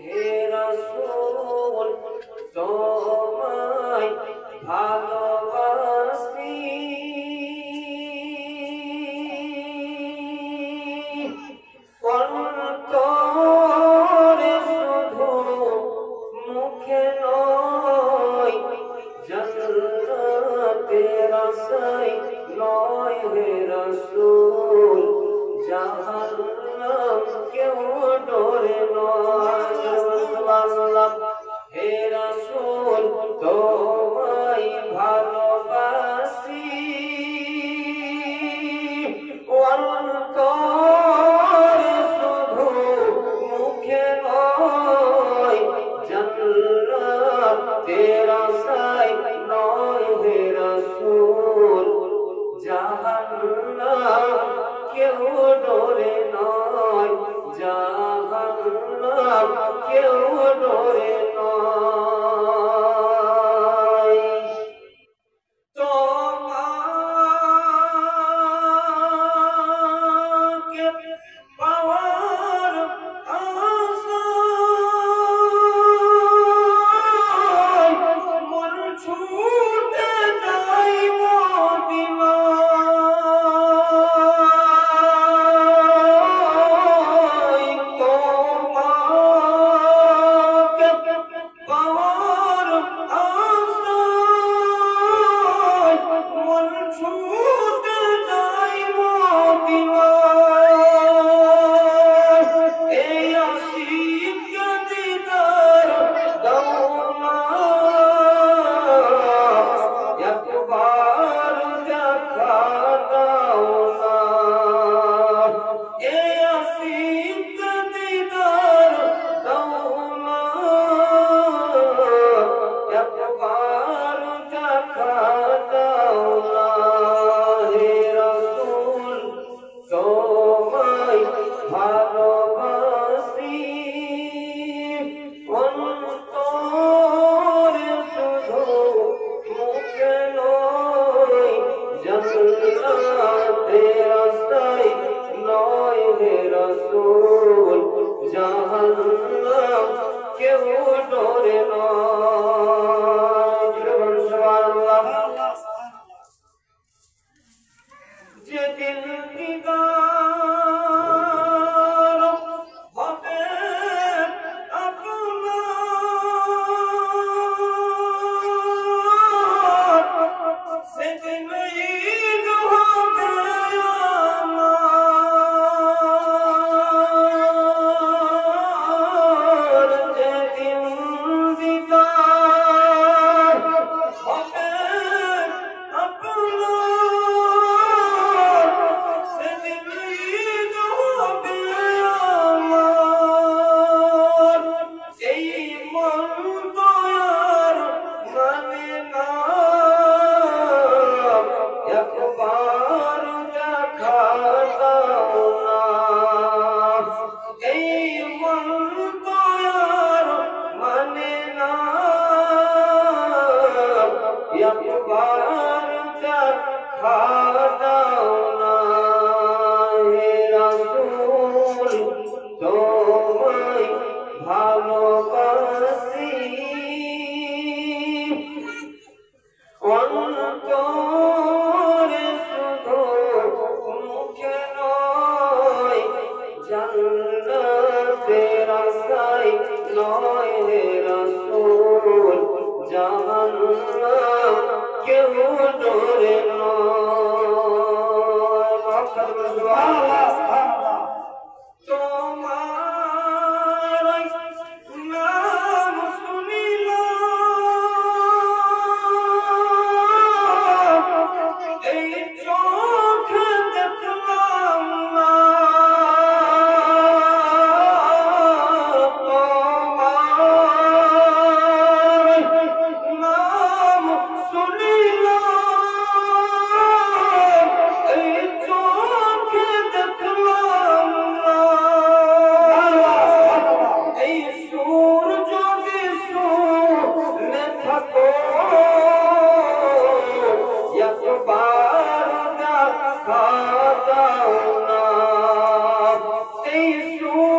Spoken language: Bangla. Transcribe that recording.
হে রাসূল তোমায় ভালোবাসি অন্তরে শুধু মুখে নয় জান্নাতের আশায় নয় হে রাসূল জাহান্নাম কেউ ডরে নয় হে রাসূল তোমায় ভালোবাসি অন্তরে শুধু মুখে নয় জান্নাতের আশায় নয় হে রাসূল জাহান্নাম কেউ ডরে নয় জাহান্নাম কেউ ডরে নয় তোমাকে পাওয়ার আশায় মন ছুটে যায় মদিনায় তোমাকে পাওয়ার আশায় মন ছুটে যায় মদিনায় এই আশিক দিদার দাও না একবার দেখা দাও না এই আশিক দিদার দাও না একবার দেখা দাও না হে রাসূল তোমায় ভালোবাসি অন্তরে শুধু মুখে নয় জান্নাতের আশায় নয় হে রাসূল জাহান্নাম কেউ ডরে নয় সুবহানাল্লাহ যেদিন দিদার হবে আপনার সেদিন ঈদ হবে আমার যেদিন দিদার হবে আপনার সেদিন ঈদ হবে আমার এই মন দয়ার মানে না একবার দেখা দাও না এই মন দয়ার মানে না একবার দেখা দাও না হে রাসূল তোমায় ভালোবাসি অন্তরে শুধু মুখে নয় জান্নাতের আশায় নয় হে রাসূল জাহান্নাম কেউ ডরে নয় সুবহানাল্লাহ তোমার নাম শুনিলাম এই চোখে দেখলাম না তোমার নাম শুনিলাম এই চোখে দেখলাম না এই সুর যদি শুনে থাকো একবার দেখা দাও না এই সুর